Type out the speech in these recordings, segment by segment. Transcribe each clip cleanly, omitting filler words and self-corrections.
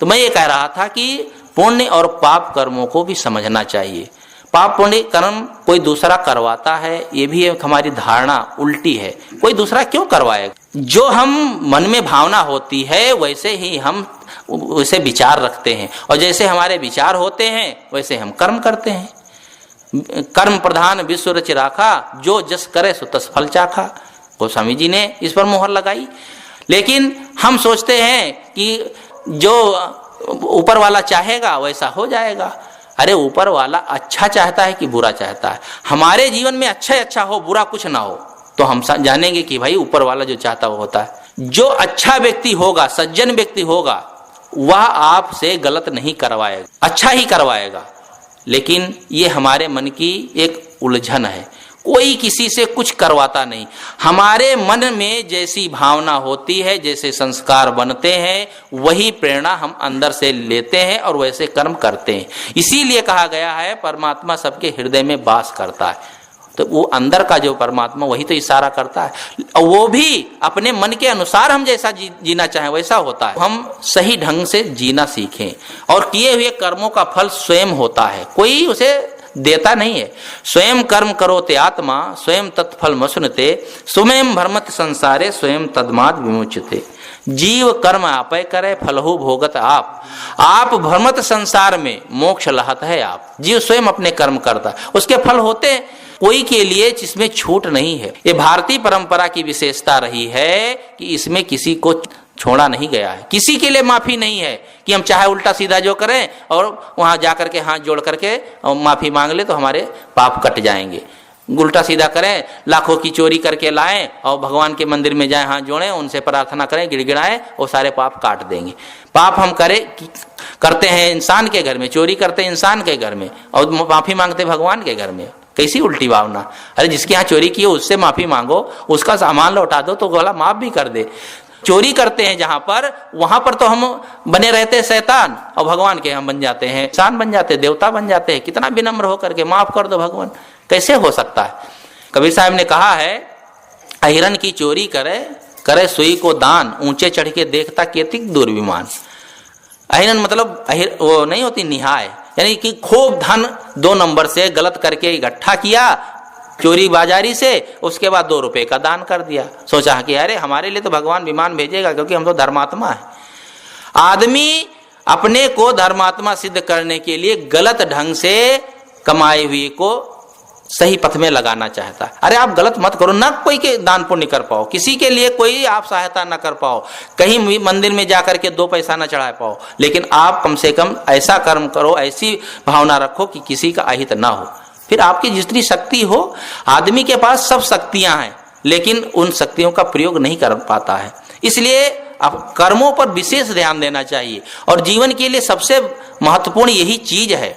तो मैं ये कह रहा था कि पुण्य और पाप कर्मों को भी समझना चाहिए। पाप पुण्य कर्म कोई दूसरा करवाता है, ये भी एक हमारी धारणा उल्टी है। कोई दूसरा क्यों करवाएगा? जो हम मन में भावना होती है वैसे ही हम वैसे विचार रखते हैं, और जैसे हमारे विचार होते हैं वैसे हम कर्म करते हैं। कर्म प्रधान विश्व रच राखा, जो जस करे सो तस फल चाखा, गोस्वामी जी ने इस पर मोहर लगाई। लेकिन हम सोचते हैं कि जो ऊपर वाला चाहेगा वैसा हो जाएगा। अरे ऊपर वाला अच्छा चाहता है कि बुरा चाहता है? हमारे जीवन में अच्छा ही अच्छा हो, बुरा कुछ ना हो, तो हम जानेंगे कि भाई ऊपर वाला जो चाहता वो होता है। जो अच्छा व्यक्ति होगा, सज्जन व्यक्ति होगा, वह आपसे गलत नहीं करवाएगा, अच्छा ही करवाएगा। लेकिन ये हमारे मन की एक उलझन है, कोई किसी से कुछ करवाता नहीं। हमारे मन में जैसी भावना होती है, जैसे संस्कार बनते हैं, वही प्रेरणा हम अंदर से लेते हैं और वैसे कर्म करते हैं। इसीलिए कहा गया है परमात्मा सबके हृदय में वास करता है। तो वो अंदर का जो परमात्मा वही तो इशारा करता है, और वो भी अपने मन के अनुसार हम जैसा जीना चाहें वैसा होता है। हम सही ढंग से जीना सीखें, और किए हुए कर्मों का फल स्वयं होता है, कोई उसे देता नहीं है। स्वयं कर्म करोते आत्मा, स्वयं तत्फल मसुनते, स्वयं भ्रमत संसारे, स्वयं तद्माद विमुच्यते। जीव कर्म आपे करे, फलहु भोगत आप भ्रमत संसार में, मोक्ष लहत है आप। जीव स्वयं अपने कर्म करता, उसके फल होते, कोई के लिए जिसमें छूट नहीं है। ये भारतीय परंपरा की विशेषता रही है कि इसमें किसी को छोड़ा नहीं गया है, किसी के लिए माफी नहीं है कि हम चाहे उल्टा सीधा जो करें और वहां जाकर के हाथ जोड़ करके माफी मांग ले तो हमारे पाप कट जाएंगे। उल्टा सीधा करें, लाखों की चोरी करके लाएं और भगवान के मंदिर में जाएं, हाथ जोड़ें, उनसे प्रार्थना करें, गिड़गिड़ाएं, वो सारे पाप काट देंगे। पाप हम करते हैं इंसान के घर में, चोरी करते हैं इंसान के घर में, और माफी मांगते भगवान के घर में। कैसी उल्टी भावना! अरे जिसके यहाँ चोरी की हो उससे माफी मांगो, उसका सामान लौटा दो तो गला माफ भी कर दे। चोरी करते हैं जहां पर, वहां पर तो हम बने रहते हैं शैतान, और भगवान के हम बन जाते हैं इंसान, बन जाते हैं देवता, बन जाते हैं। कितना विनम्र होकर के माफ कर दो भगवान, कैसे हो सकता है? कबीर साहब ने कहा है, अहिरन की चोरी करे सुई को दान, ऊंचे चढ़ के देखता केतिक दुर्विमान। अहिरन मतलब वो नहीं होती निहाय, यानी कि खूब धन 2 नंबर से गलत करके इकट्ठा किया चोरी बाजारी से, उसके बाद 2 रुपए का दान कर दिया। सोचा कि अरे हमारे लिए तो भगवान विमान भेजेगा क्योंकि हम तो धर्मात्मा है। आदमी अपने को धर्मात्मा सिद्ध करने के लिए गलत ढंग से कमाए हुए को सही पथ में लगाना चाहता है। अरे आप गलत मत करो ना, कोई के दान पुण्य कर पाओ, किसी के लिए कोई आप सहायता ना कर पाओ, कहीं मंदिर में जाकर के 2 पैसा ना चढ़ा पाओ, लेकिन आप कम से कम ऐसा कर्म करो, ऐसी भावना रखो कि किसी का अहित ना हो। फिर आपकी जितनी शक्ति हो, आदमी के पास सब शक्तियां हैं लेकिन उन शक्तियों का प्रयोग नहीं कर पाता है। इसलिए अब कर्मों पर विशेष ध्यान देना चाहिए, और जीवन के लिए सबसे महत्वपूर्ण यही चीज है।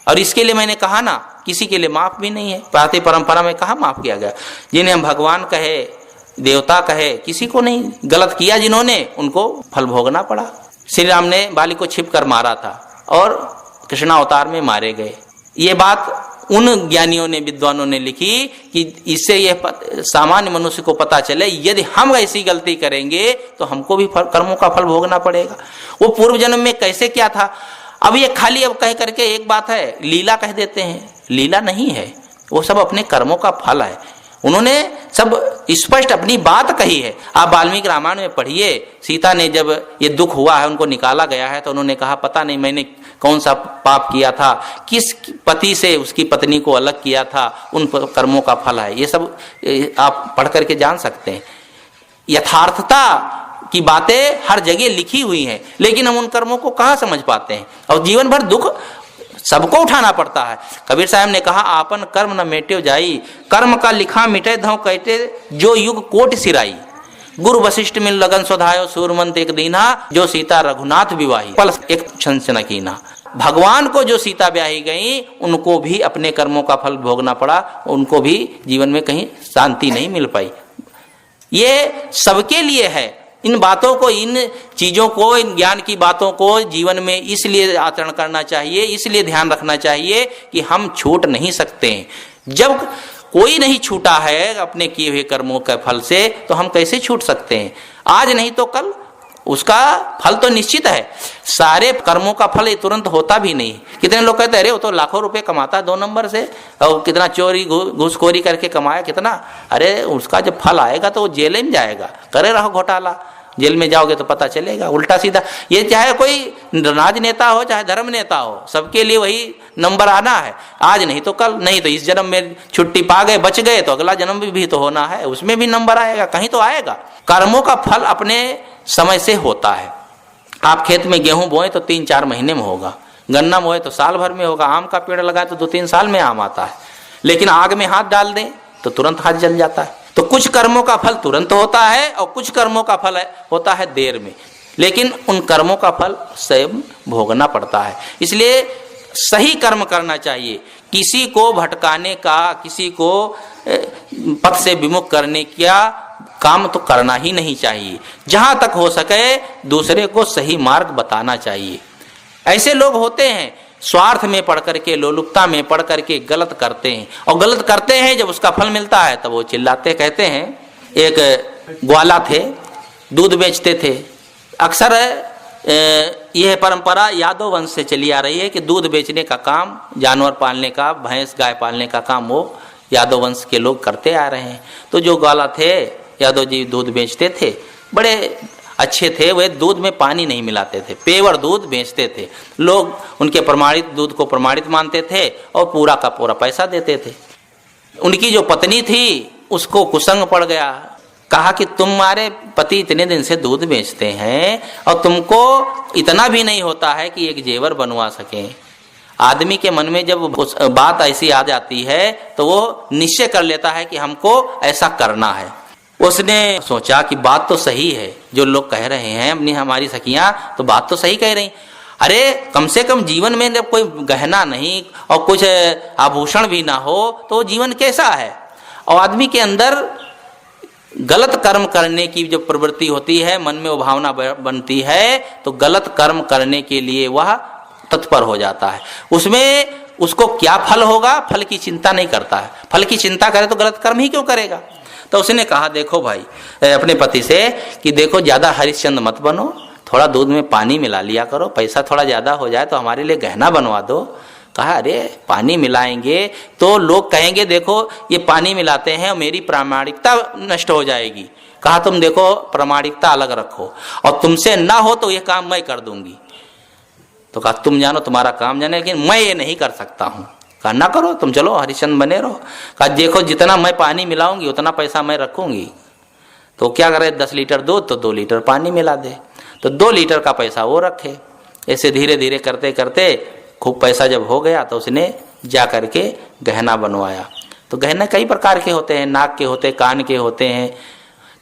और इसके लिए मैंने कहा ना, किसी के लिए माफ भी नहीं है। भारतीय परंपरा में कहा माफ किया गया? जिन्हें हम भगवान कहे, देवता कहे, किसी को नहीं। गलत किया जिन्होंने, उनको फल भोगना पड़ा। श्री राम ने बाली को छिप कर मारा था और कृष्णावतार में मारे गए। ये बात उन ज्ञानियों ने, विद्वानों ने लिखी कि इससे यह सामान्य मनुष्य को पता चले, यदि हम ऐसी गलती करेंगे तो हमको भी कर्मों का फल भोगना पड़ेगा। वो पूर्व जन्म में कैसे क्या था, अब ये खाली अब कह करके एक बात है, लीला कह देते हैं। लीला नहीं है, वो सब अपने कर्मों का फल है। उन्होंने सब स्पष्ट अपनी बात कही है। आप वाल्मीकि रामायण में पढ़िए, सीता ने जब ये दुख हुआ है, उनको निकाला गया है, तो उन्होंने कहा पता नहीं मैंने कौन सा पाप किया था, किस पति से उसकी पत्नी को अलग किया था, उन कर्मों का फल है। ये सब आप पढ़ करके जान सकते हैं। यथार्थता की बातें हर जगह लिखी हुई हैं, लेकिन हम उन कर्मों को कहाँ समझ पाते हैं, और जीवन भर दुख सबको उठाना पड़ता है। कबीर साहब ने कहा, आपन कर्म न मेटे जाई, कर्म का लिखा मिटे धौ कहते, जो युग कोट सिराई। गुरु वशिष्ठ मिल लगन सुधायो, सूरमंत एक दीना, जो सीता रघुनाथ विवाही, पल एक क्षण न कीना। भगवान को जो सीता ब्याही गई, उनको भी अपने कर्मों का फल भोगना पड़ा, उनको भी जीवन में कहीं शांति नहीं मिल पाई। ये सबके लिए है। इन बातों को, इन चीजों को, इन ज्ञान की बातों को जीवन में इसलिए आचरण करना चाहिए, इसलिए ध्यान रखना चाहिए कि हम छूट नहीं सकते हैं। जब कोई नहीं छूटा है अपने किए हुए कर्मों के फल से, तो हम कैसे छूट सकते हैं? आज नहीं तो कल उसका फल तो निश्चित है। सारे कर्मों का फल ये तुरंत होता भी नहीं। कितने लोग कहते हैं अरे वो तो लाखों रुपए कमाता है 2 नंबर से, और कितना चोरी घूसखोरी करके कमाया कितना। अरे उसका जब फल आएगा तो वो जेल में जाएगा, करे रहो घोटाला, जेल में जाओगे तो पता चलेगा। उल्टा सीधा ये चाहे कोई राजनेता हो चाहे धर्म नेता हो, सबके लिए वही नंबर आना है, आज नहीं तो कल, नहीं तो इस जन्म में छुट्टी पा गए बच गए तो अगला जन्म भी तो होना है, उसमें भी नंबर आएगा, कहीं तो आएगा। कर्मों का फल अपने समय से होता है। आप खेत में गेहूं बोए तो 3-4 महीने में होगा, गन्ना बोए तो साल भर में होगा, आम का पेड़ लगाए तो 2-3 साल में आम आता है, लेकिन आग में हाथ डाल दें तो तुरंत हाथ जल जाता है। तो कुछ कर्मों का फल तुरंत होता है और कुछ कर्मों का फल होता है देर में, लेकिन उन कर्मों का फल स्वयं भोगना पड़ता है। इसलिए सही कर्म करना चाहिए। किसी को भटकाने का, किसी को पथ से विमुख करने का काम तो करना ही नहीं चाहिए। जहां तक हो सके दूसरे को सही मार्ग बताना चाहिए। ऐसे लोग होते हैं स्वार्थ में पड़ करके, लोलुपता में पड़ करके गलत करते हैं, और गलत करते हैं जब उसका फल मिलता है तब वो चिल्लाते। कहते हैं एक ग्वाला थे, दूध बेचते थे। अक्सर यह परंपरा यादव वंश से चली आ रही है कि दूध बेचने का काम, जानवर पालने का, भैंस गाय पालने का काम वो यादव वंश के लोग करते आ रहे हैं। तो जो ग्वाला थे, यादव जी दूध बेचते थे, बड़े अच्छे थे, वे दूध में पानी नहीं मिलाते थे, पेवर दूध बेचते थे। लोग उनके प्रमाणित दूध को प्रमाणित मानते थे और पूरा का पूरा पैसा देते थे। उनकी जो पत्नी थी उसको कुसंग पड़ गया, कहा कि तुम्हारे पति इतने दिन से दूध बेचते हैं और तुमको इतना भी नहीं होता है कि एक जेवर बनवा सके। आदमी के मन में जब बात ऐसी आ जाती है तो वो निश्चय कर लेता है कि हमको ऐसा करना है। उसने सोचा कि बात तो सही है, जो लोग कह रहे हैं अपनी हमारी सखियां तो बात तो सही कह रही। अरे कम से कम जीवन में जब कोई गहना नहीं और कुछ आभूषण भी ना हो तो जीवन कैसा है। और आदमी के अंदर गलत कर्म करने की जब प्रवृत्ति होती है, मन में वो भावना बनती है, तो गलत कर्म करने के लिए वह तत्पर हो जाता है। उसमें उसको क्या फल होगा, फल की चिंता नहीं करता है। फल की चिंता करे तो गलत कर्म ही क्यों करेगा। तो उसने कहा देखो भाई अपने पति से कि देखो ज्यादा हरिश्चंद्र मत बनो, थोड़ा दूध में पानी मिला लिया करो, पैसा थोड़ा ज्यादा हो जाए तो हमारे लिए गहना बनवा दो। कहा अरे पानी मिलाएंगे तो लोग कहेंगे देखो ये पानी मिलाते हैं और मेरी प्रामाणिकता नष्ट हो जाएगी। कहा तुम देखो प्रामाणिकता अलग रखो और तुमसे ना हो तो ये काम मैं कर दूंगी। तो कहा तुम जानो तुम्हारा काम जाने, लेकिन मैं ये नहीं कर सकता हूँ। कहा ना करो, तुम चलो हरिश्चंद्र बने रहो। कहा देखो जितना मैं पानी मिलाऊंगी उतना पैसा मैं रखूंगी। तो क्या करे 10 लीटर दूध तो 2 लीटर पानी मिला दे, तो 2 लीटर का पैसा वो रखे। ऐसे धीरे धीरे करते करते खूब पैसा जब हो गया तो उसने जा करके गहना बनवाया। तो गहने कई प्रकार के होते हैं, नाक के होते हैं, कान के होते हैं।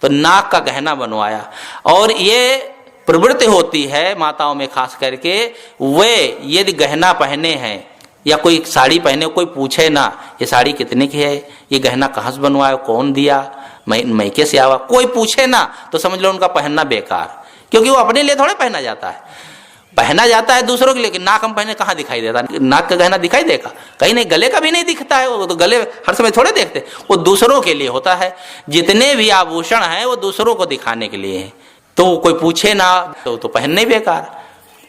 तो नाक का गहना बनवाया। और ये प्रवृत्ति होती है माताओं में खास करके, वे यदि गहना पहने हैं या कोई साड़ी पहने, कोई पूछे ना ये साड़ी कितने की है, ये गहना कहाँ से बनवाया, कौन दिया, मैके से आवा, कोई पूछे ना तो समझ लो उनका पहनना बेकार। क्योंकि वो अपने लिए थोड़े पहना जाता है, पहना जाता है दूसरों के लिए। नाक हम पहने कहाँ दिखाई देता, नाक का गहना दिखाई देगा कहीं नहीं, गले का भी नहीं दिखता है। वो तो गले हर समय थोड़े देखते, वो दूसरों के लिए होता है। जितने भी आभूषण हैं वो दूसरों को दिखाने के लिए हैं। तो कोई पूछे ना तो पहनने बेकार।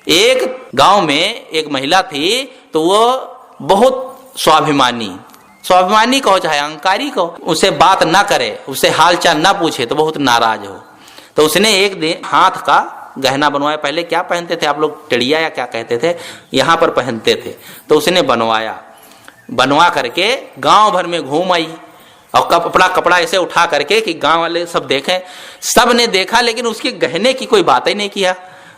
एक गांव में एक महिला थी, तो वो बहुत स्वाभिमानी कहो चाहे अहंकारी कहो, उसे बात ना करे, उसे हाल चाल ना पूछे तो बहुत नाराज हो। तो उसने एक दिन हाथ का गहना बनवाया। पहले क्या पहनते थे आप लोग, टिड़िया या क्या कहते थे, यहाँ पर पहनते थे। तो उसने बनवाया, बनवा करके गांव भर में घूम आई और कपड़ा ऐसे उठा करके कि गांव वाले सब देखें। सब ने देखा लेकिन उसके गहने की कोई बात ही नहीं किया।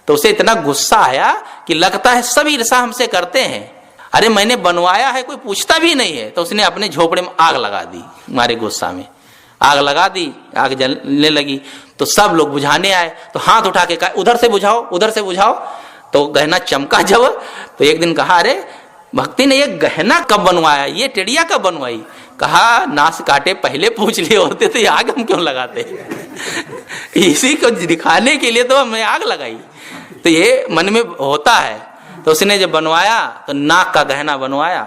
तो उसे इतना गुस्सा आया कि लगता है सब ईर्षा हमसे करते हैं, अरे मैंने बनवाया है कोई पूछता भी नहीं है। तो उसने अपने झोपड़े में आग लगा दी, मारे गुस्सा में आग लगा दी, आग जलने लगी। तो सब लोग बुझाने आए, तो हाथ उठा के कहा उधर से बुझाओ, उधर से बुझाओ। तो गहना चमका जब, तो एक दिन कहा अरे भक्ति ने ये गहना कब बनवाया, ये टिड़िया कब बनवाई। कहा नास काटे पहले पूछ लिए होते तो आग हम क्यों लगाते इसी को दिखाने के लिए तो हमने आग लगाई। तो ये मन में होता है। तो उसने जब बनवाया तो नाक का गहना बनवाया,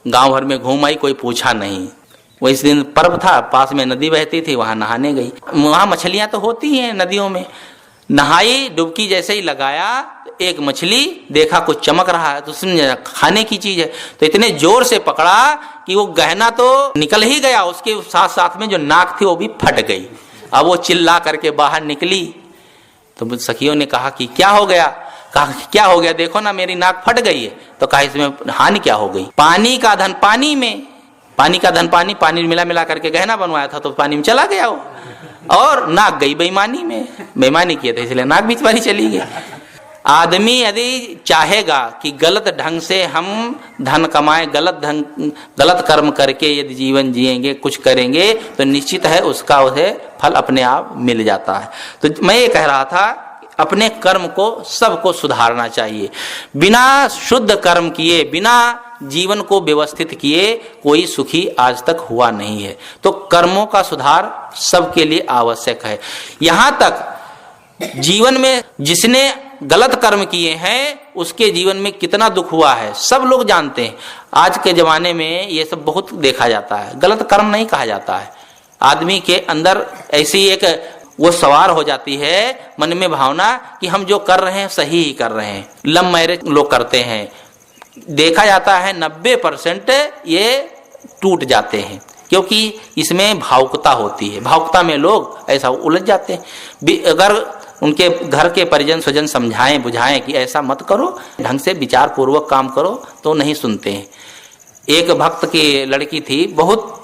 गांव भर में घूम आई, कोई पूछा नहीं। वो इस दिन पर्व था, पास में नदी बहती थी, वहां नहाने गई। वहां मछलियां तो होती हैं नदियों में, नहाई, डुबकी जैसे ही लगाया एक मछली देखा कुछ चमक रहा है तो उसने खाने की चीज है तो इतने जोर से पकड़ा कि वो गहना तो निकल ही गया, उसके साथ साथ में जो नाक थी वो भी फट गई। अब वो चिल्ला करके बाहर निकली तो सखियों ने कहा कि क्या हो गया? कहा क्या हो गया, देखो ना मेरी नाक फट गई है। तो कहा इसमें हानि क्या हो गई? पानी का धन पानी में, पानी का धन पानी, पानी मिला मिला करके गहना बनवाया था तो पानी में चला गया वो, और नाक गई बेईमानी में, बेईमानी किए थे इसलिए नाक बीच वाली चली गई। आदमी यदि चाहेगा कि गलत ढंग से हम धन कमाएं, गलत कर्म करके यदि जीवन जिएंगे, कुछ करेंगे तो निश्चित है उसका उसे फल अपने आप मिल जाता है। तो मैं ये कह रहा था अपने कर्म को सबको सुधारना चाहिए। बिना शुद्ध कर्म किए, बिना जीवन को व्यवस्थित किए कोई सुखी आज तक हुआ नहीं है। तो कर्मों का सुधार सबके लिए आवश्यक है। यहां तक जीवन में जिसने गलत कर्म किए हैं उसके जीवन में कितना दुख हुआ है सब लोग जानते हैं। आज के जमाने में ये सब बहुत देखा जाता है। गलत कर्म नहीं कहा जाता है, आदमी के अंदर ऐसी एक वो सवार हो जाती है मन में भावना कि हम जो कर रहे हैं सही ही कर रहे हैं। लव मैरिज लोग करते हैं, देखा जाता है 90% ये टूट जाते हैं क्योंकि इसमें भावुकता होती है। भावुकता में लोग ऐसा उलझ जाते हैं। अगर उनके घर के परिजन स्वजन समझाएं बुझाएं कि ऐसा मत करो, ढंग से विचार पूर्वक काम करो, तो नहीं सुनते हैं। एक भक्त की लड़की थी, बहुत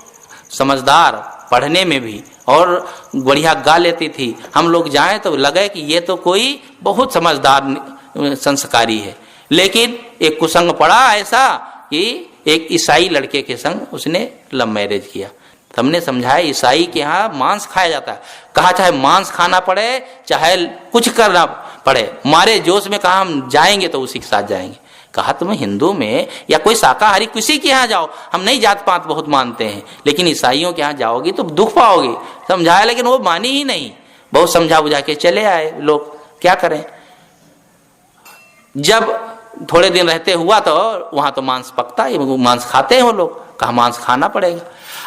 समझदार, पढ़ने में भी और बढ़िया गा लेती थी। हम लोग जाएं तो लगे कि ये तो कोई बहुत समझदार संस्कारी है, लेकिन एक कुसंग पड़ा ऐसा कि एक ईसाई लड़के के संग उसने लव मैरिज किया। हमने समझाया ईसाई के यहाँ मांस खाया जाता है। कहा चाहे मांस खाना पड़े चाहे कुछ करना पड़े, मारे जोश में कहा हम जाएंगे तो उसी के साथ जाएंगे। कहा तुम हिंदू में या कोई शाकाहारी किसी के यहाँ जाओ, हम नहीं जात पात बहुत मानते हैं, लेकिन ईसाइयों के यहाँ जाओगी तो दुख पाओगे। समझाया लेकिन वो मानी ही नहीं। बहुत समझा बुझा के चले आए लोग, क्या करें। जब थोड़े दिन रहते हुआ तो वहां तो मांस पकता है, मांस खाते हैं वो लोग। कहा मांस खाना पड़ेगा।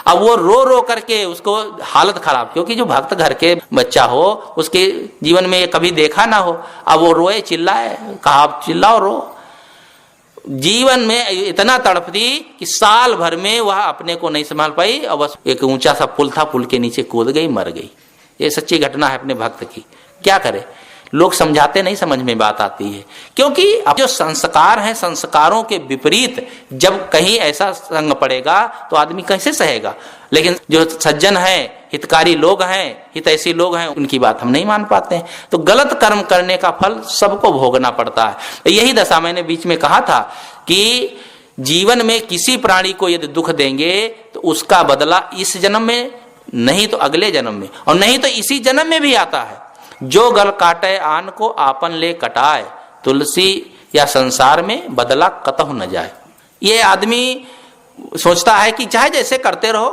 अब वो रो रो करके उसको हालत खराब, क्योंकि जो भक्त घर के बच्चा हो उसके जीवन में ये कभी देखा ना हो। अब वो रोए चिल्लाए, कहा आप चिल्लाओ रो। जीवन में इतना तड़पती कि साल भर में वह अपने को नहीं संभाल पाई और बस एक ऊंचा सा पुल था, पुल के नीचे कूद गई, मर गई। ये सच्ची घटना है अपने भक्त की। क्या करे, लोग समझाते नहीं, समझ में बात आती है। क्योंकि अब जो संस्कार हैं, संस्कारों के विपरीत जब कहीं ऐसा संग पड़ेगा तो आदमी कैसे सहेगा। लेकिन जो सज्जन हैं, हितकारी लोग हैं, हितैषी लोग हैं, उनकी बात हम नहीं मान पाते हैं। तो गलत कर्म करने का फल सबको भोगना पड़ता है। यही दशा मैंने बीच में कहा था कि जीवन में किसी प्राणी को यदि दुख देंगे तो उसका बदला इस जन्म में नहीं तो अगले जन्म में, और नहीं तो इसी जन्म में भी आता है। जो गल काटे आन को आपन ले कटाए, तुलसी या संसार में बदला कतहु न जाए। ये आदमी सोचता है कि चाहे जैसे करते रहो,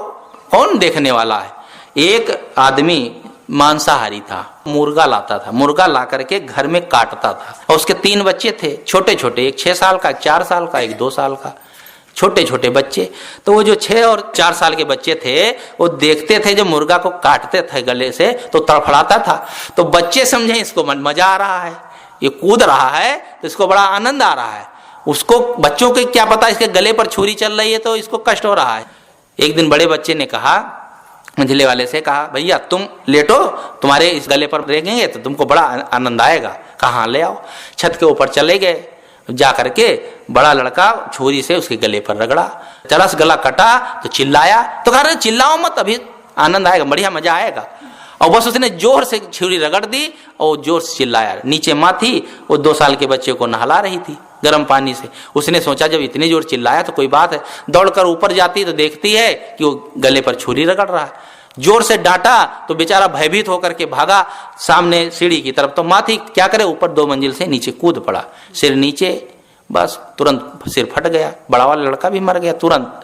कौन देखने वाला है। एक आदमी मांसाहारी था, मुर्गा लाता था, मुर्गा ला करके घर में काटता था और उसके 3 बच्चे थे, छोटे छोटे, एक 6 साल का, एक 4 साल का, एक 2 साल का, छोटे छोटे बच्चे। तो वो जो 6 और 4 साल के बच्चे थे वो देखते थे जो मुर्गा को काटते थे गले से तो तड़फड़ाता था। तो बच्चे समझे इसको मजा आ रहा है, ये कूद रहा है तो इसको बड़ा आनंद आ रहा है। उसको बच्चों को क्या पता इसके गले पर छुरी चल रही है तो इसको कष्ट हो रहा है। एक दिन बड़े बच्चे ने कहा, मंझले वाले से कहा, भैया तुम लेटो, तुम्हारे इस गले पर रेंगेंगे तो तुमको बड़ा आनंद आएगा। कहाँ ले आओ। छत के ऊपर चले गए, जा करके बड़ा लड़का छुरी से उसके गले पर रगड़ा, चरस गला कटा तो चिल्लाया। तो कह रहे चिल्लाओ मत, अभी आनंद आएगा, बढ़िया मजा आएगा। और बस उसने जोर से छुरी रगड़ दी और जोर से चिल्लाया। नीचे माँ थी, वो 2 साल के बच्चे को नहला रही थी गर्म पानी से। उसने सोचा जब इतनी जोर चिल्लाया तो कोई बात है, दौड़कर ऊपर जाती तो देखती है कि वो गले पर छुरी रगड़ रहा है। जोर से डांटा तो बेचारा भयभीत होकर के भागा सामने सीढ़ी की तरफ। तो माँ थी, क्या करे, ऊपर 2 मंजिल से नीचे कूद पड़ा, सिर नीचे, बस तुरंत सिर फट गया। बड़ा वाला लड़का भी मर गया तुरंत।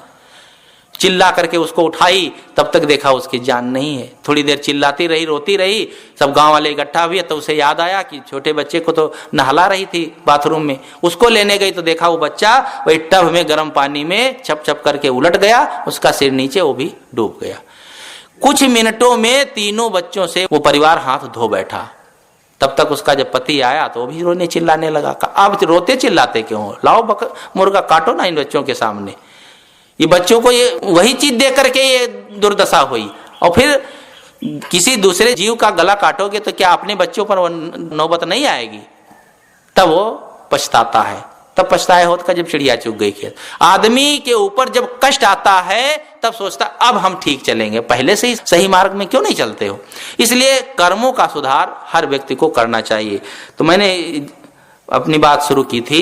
चिल्ला करके उसको उठाई, तब तक देखा उसकी जान नहीं है। थोड़ी देर चिल्लाती रही, रोती रही, सब गांव वाले इकट्ठा हुए। तो उसे याद आया कि छोटे बच्चे को तो नहला रही थी बाथरूम में। उसको लेने गई तो देखा वो बच्चा वही टब में गर्म पानी में छप छप करके उलट गया, उसका सिर नीचे, वो भी डूब गया। कुछ मिनटों में तीनों बच्चों से वो परिवार हाथ धो बैठा। तब तक उसका जब पति आया तो वो भी रोने चिल्लाने लगा। अब रोते चिल्लाते क्यों हो, लाओ मुर्गा काटो ना इन बच्चों के सामने। ये बच्चों को ये वही चीज दे करके ये दुर्दशा हुई, और फिर किसी दूसरे जीव का गला काटोगे तो क्या अपने बच्चों पर नौबत नहीं आएगी? तब वो पछताता है। तब पछताया होता का जब चिड़िया चुग गई खेत। आदमी के ऊपर जब कष्ट आता है तब सोचता अब हम ठीक चलेंगे, पहले से ही सही मार्ग में क्यों नहीं चलते हो। इसलिए कर्मों का सुधार हर व्यक्ति को करना चाहिए। तो मैंने अपनी बात शुरू की थी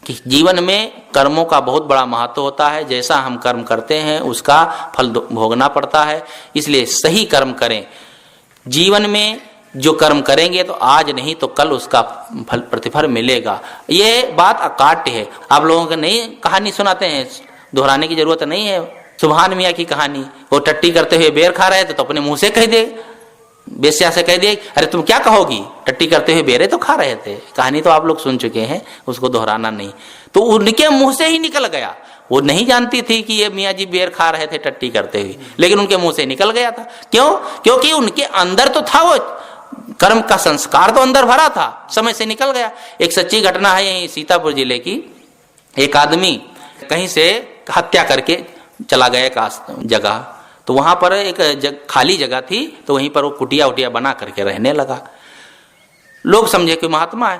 कि जीवन में कर्मों का बहुत बड़ा महत्व होता है। जैसा हम कर्म करते हैं उसका फल भोगना पड़ता है, इसलिए सही कर्म करें। जीवन में जो कर्म करेंगे तो आज नहीं तो कल उसका फल प्रतिफल मिलेगा। ये बात अकाट्य है। आप लोगों को नहीं कहानी सुनाते हैं, दोहराने की जरूरत नहीं है। सुभान मियाँ की कहानी, वो टट्टी करते हुए बेर खा रहे थे तो अपने मुंह से कह दे, बेस्या से कह दे, अरे तुम क्या कहोगी, टट्टी करते हुए बेरे तो खा रहे थे। कहानी तो आप लोग सुन चुके हैं, उसको दोहराना नहीं। तो उनके मुंह से ही निकल गया। वो नहीं जानती थी कि ये मियाँ जी बेर खा रहे थे टट्टी करते हुए, लेकिन उनके मुंह से निकल गया था। क्यों? क्योंकि उनके अंदर तो था, वो कर्म का संस्कार तो अंदर भरा था, समय से निकल गया। एक सच्ची घटना है यही सीतापुर जिले की। एक आदमी कहीं से हत्या करके चला गया एक जगह, तो वहां पर एक खाली जगह थी, तो वहीं पर वो कुटिया उटिया बना करके रहने लगा। लोग समझे कि महात्मा है।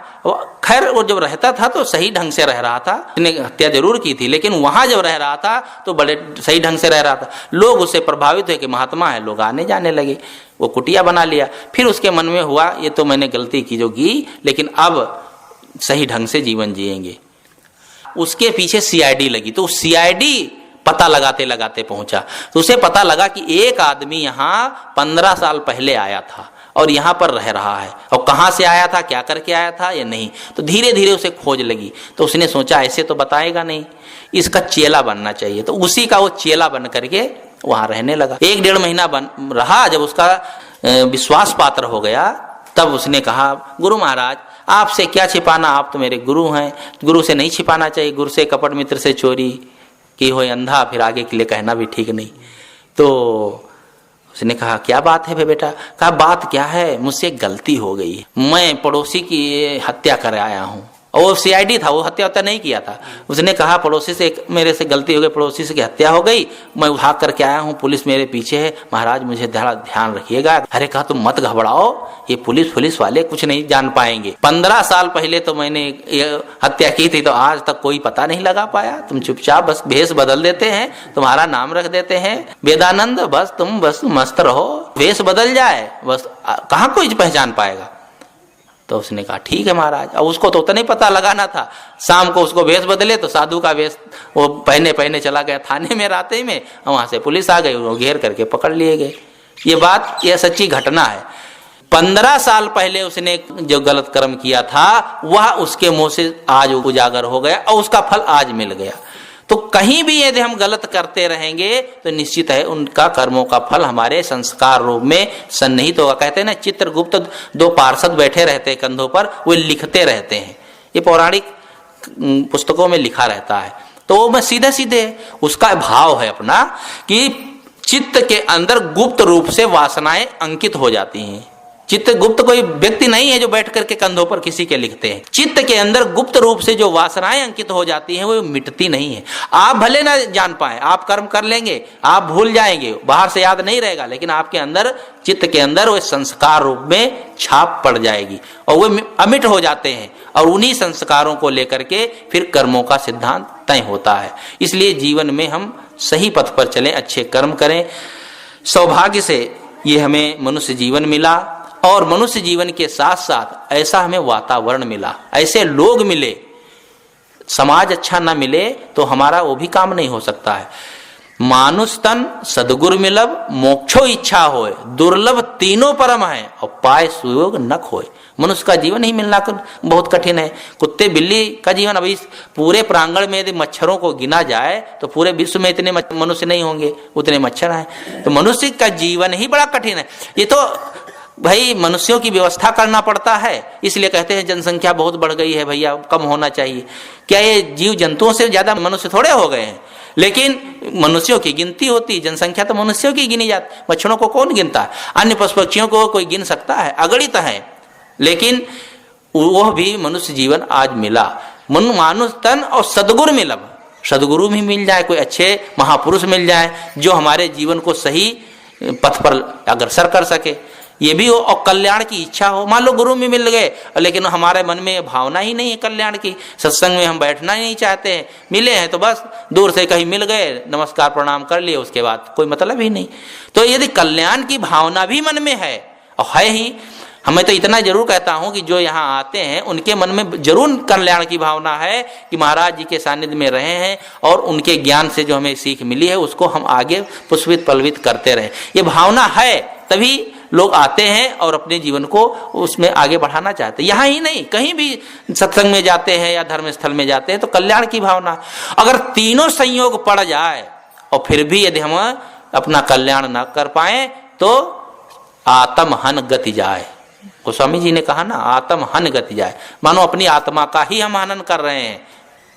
खैर वो जब रहता था तो सही ढंग से रह रहा था, उसने हत्या जरूर की थी, लेकिन वहां जब रह रहा था तो बड़े सही ढंग से रह रहा था। लोग उससे प्रभावित हुए कि महात्मा है, लोग आने जाने लगे। वो कुटिया बना लिया। फिर उसके मन में हुआ ये तो मैंने गलती की जो की, लेकिन अब सही ढंग से जीवन जिएंगे। उसके पीछे सीआईडी लगी, तो सीआईडी पता लगाते लगाते पहुंचा, तो उसे पता लगा कि एक आदमी यहाँ 15 साल पहले आया था और यहाँ पर रह रहा है, और कहाँ से आया था, क्या करके आया था या नहीं। तो धीरे धीरे उसे खोज लगी। तो उसने सोचा ऐसे तो बताएगा नहीं, इसका चेला बनना चाहिए। तो उसी का वो चेला बन करके वहां रहने लगा। 1-1.5 महीना रहा। जब उसका विश्वास पात्र हो गया तब उसने कहा, गुरु महाराज आपसे क्या छिपाना, आप तो मेरे गुरु हैं, गुरु से नहीं छिपाना चाहिए। गुरु से कपट, मित्र से चोरी की हो अंधा, फिर आगे के लिए कहना भी ठीक नहीं। तो उसने कहा क्या बात है बेटा? कहा बात क्या है, मुझसे गलती हो गई, मैं पड़ोसी की हत्या कर आया हूँ। और वो सीआईडी था, वो हत्या नहीं किया था। उसने कहा पड़ोसी से मेरे से गलती हो गई, पड़ोसी से की हत्या हो गई, मैं भाग करके आया हूँ, पुलिस मेरे पीछे है, महाराज मुझे ध्यान रखिएगा। अरे कहा तुम मत घबराओ, ये पुलिस वाले कुछ नहीं जान पाएंगे। 15 साल पहले तो मैंने ये हत्या की थी, तो आज तक कोई पता नहीं लगा पाया। तुम चुपचाप बस भेष बदल देते हैं, तुम्हारा नाम रख देते हैं वेदानंद, बस तुम मस्त रहो, भेष बदल जाए बस, कहाँ कोई पहचान पाएगा। तो उसने कहा ठीक है महाराज। अब उसको तो उतना ही पता लगाना था। शाम को उसको वेश बदले तो साधु का वेश वो पहने चला गया थाने में रात में, वहां से पुलिस आ गई, वो घेर करके पकड़ लिए गए। ये सच्ची घटना है। 15 साल पहले उसने जो गलत कर्म किया था वह उसके मुंह से आज उजागर हो गया और उसका फल आज मिल गया। तो कहीं भी यदि हम गलत करते रहेंगे तो निश्चित है उनका कर्मों का फल हमारे संस्कार रूप में सन्निहित होगा। कहते हैं ना, चित्रगुप्त 2 पार्षद बैठे रहते हैं कंधों पर, वो लिखते रहते हैं। ये पौराणिक पुस्तकों में लिखा रहता है। तो वो मैं सीधे उसका भाव है अपना कि चित्त के अंदर गुप्त रूप से वासनाएं अंकित हो जाती हैं। चित्त गुप्त कोई व्यक्ति नहीं है जो बैठ करके कंधों पर किसी के लिखते हैं। चित्त के अंदर गुप्त रूप से जो वासनाएं अंकित हो जाती हैं वो मिटती नहीं है। आप भले ना जान पाए, आप कर्म कर लेंगे, आप भूल जाएंगे, बाहर से याद नहीं रहेगा, लेकिन आपके अंदर चित्त के अंदर वो संस्कार रूप में छाप पड़ जाएगी और वो अमिट हो जाते हैं। और उन्हीं संस्कारों को लेकर के फिर कर्मों का सिद्धांत तय होता है। इसलिए जीवन में हम सही पथ पर चलें, अच्छे कर्म करें। सौभाग्य से ये हमें मनुष्य जीवन मिला और मनुष्य जीवन के साथ साथ ऐसा हमें वातावरण मिला, ऐसे लोग मिले। समाज अच्छा ना मिले तो हमारा वो भी काम नहीं हो सकता है। मानुष तन सदगुरु मिलब, मोक्षो इच्छा होए, दुर्लभ तीनों परम है और पाए सुयोग न खोए। मनुष्य का जीवन ही मिलना बहुत कठिन है। कुत्ते बिल्ली का जीवन, अभी पूरे प्रांगण में यदि मच्छरों को गिना जाए तो पूरे विश्व में इतने मनुष्य नहीं होंगे, उतने मच्छर हैं। तो मनुष्य का जीवन ही बड़ा कठिन है। ये तो भाई मनुष्यों की व्यवस्था करना पड़ता है। इसलिए कहते हैं जनसंख्या बहुत बढ़ गई है भैया, कम होना चाहिए। क्या ये जीव जंतुओं से ज्यादा मनुष्य थोड़े हो गए हैं? लेकिन मनुष्यों की गिनती होती, जनसंख्या तो मनुष्यों की गिनी जाती, मच्छरों को कौन गिनता है? अन्य पशु पक्षियों को कोई गिन सकता है? अगणित है। लेकिन वह भी मनुष्य जीवन आज मिला। मानुष तन और सदगुरु मिलब, सदगुरु भी मिल जाए, कोई अच्छे महापुरुष मिल जाए जो हमारे जीवन को सही पथ पर अग्रसर कर सके, ये भी हो, और कल्याण की इच्छा हो। मान लो गुरु भी मिल गए लेकिन हमारे मन में भावना ही नहीं है कल्याण की, सत्संग में हम बैठना ही नहीं चाहते हैं, मिले हैं तो बस दूर से कहीं मिल गए, नमस्कार प्रणाम कर लिए, उसके बाद कोई मतलब ही नहीं। तो यदि कल्याण की भावना भी मन में है और है ही, हमें तो इतना जरूर कहता हूं कि जो यहाँ आते हैं उनके मन में जरूर कल्याण की भावना है कि महाराज जी के सानिध्य में रहे हैं और उनके ज्ञान से जो हमें सीख मिली है उसको हम आगे पुष्पित पल्वित करते रहे, ये भावना है, तभी लोग आते हैं और अपने जीवन को उसमें आगे बढ़ाना चाहते हैं। यहाँ ही नहीं, कहीं भी सत्संग में जाते हैं या धर्म स्थल में जाते हैं तो कल्याण की भावना। अगर तीनों संयोग पड़ जाए और फिर भी यदि हम अपना कल्याण न कर पाए तो आत्महन गति जाए। गोस्वामी जी ने कहा ना, आत्महन गति जाए, मानो अपनी आत्मा का ही हम हनन कर रहे हैं,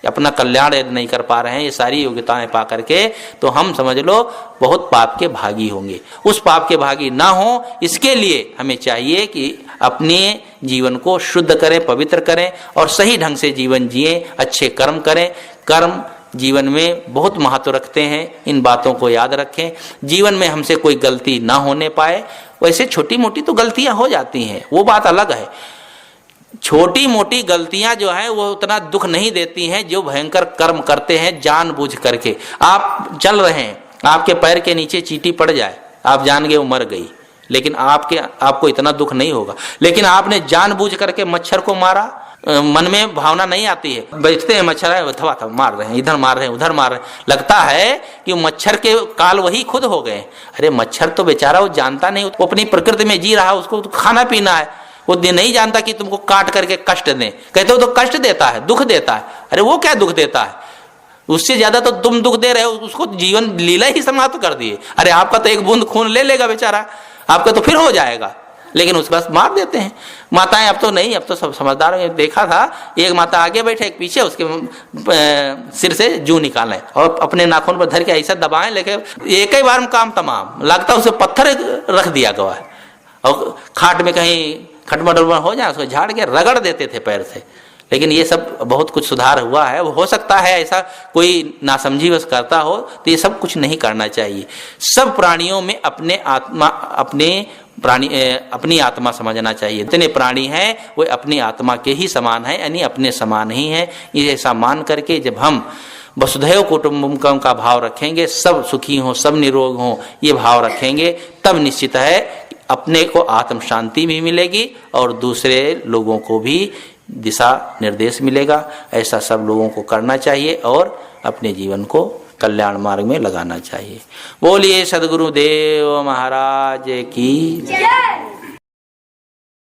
अपना कल्याण यदि नहीं कर पा रहे हैं ये सारी योग्यताएं पा करके, तो हम समझ लो बहुत पाप के भागी होंगे। उस पाप के भागी ना हो इसके लिए हमें चाहिए कि अपने जीवन को शुद्ध करें, पवित्र करें और सही ढंग से जीवन जिए, अच्छे कर्म करें। कर्म जीवन में बहुत महत्व रखते हैं, इन बातों को याद रखें। जीवन में हमसे कोई गलती ना होने पाए, वैसे छोटी मोटी तो गलतियां हो जाती हैं, वो बात अलग है। छोटी मोटी गलतियां जो है वो उतना दुख नहीं देती हैं जो भयंकर कर्म करते हैं जानबूझ करके। आप चल रहे हैं, आपके पैर के नीचे चींटी पड़ जाए, आप जान गए वो मर गई, लेकिन आपको इतना दुख नहीं होगा। लेकिन आपने जानबूझ करके मच्छर को मारा, मन में भावना नहीं आती है, बैठते हैं मच्छर है थवा थवा मार रहे हैं, इधर मार रहे हैं उधर मार रहे हैं, लगता है कि मच्छर के काल वही खुद हो गए। अरे मच्छर तो बेचारा वो जानता नहीं, वो अपनी प्रकृति में जी रहा है, उसको तो खाना पीना है, वो नहीं जानता कि तुमको काट करके कष्ट दें। कहते हो तो कष्ट देता है, दुख देता है। अरे वो क्या दुख देता है, उससे ज्यादा तो तुम दुख दे रहे हो, उसको जीवन लीला ही समाप्त कर दिए। अरे आपका तो एक बूंद खून ले लेगा बेचारा, आपका तो फिर हो जाएगा, लेकिन उसके बाद मार देते हैं। माताएं अब तो नहीं, अब तो सब समझदार हैं। देखा था एक माता आगे बैठे एक पीछे, उसके सिर से जू निकालें और अपने नाखून पर धर के ऐसा दबाएं, लेकिन एक ही बार में काम तमाम, लगता उसे पत्थर रख दिया गया और खाट में कहीं खटमट हो जाए उसको झाड़ के रगड़ देते थे पैर से। लेकिन ये सब बहुत कुछ सुधार हुआ है। वो हो सकता है ऐसा कोई नासमझी बस करता हो, तो ये सब कुछ नहीं करना चाहिए। सब प्राणियों में अपनी आत्मा समझना चाहिए। जितने प्राणी हैं वो अपनी आत्मा के ही समान है, यानी अपने समान ही है। ये ऐसा मान करके जब हम वसुधैव कुटुंबकम का भाव रखेंगे, सब सुखी हों, सब निरोग हों, ये भाव रखेंगे, तब निश्चित है अपने को आत्म शांति भी मिलेगी और दूसरे लोगों को भी दिशा निर्देश मिलेगा। ऐसा सब लोगों को करना चाहिए और अपने जीवन को कल्याण मार्ग में लगाना चाहिए। बोलिए सद्गुरुदेव महाराज की जय।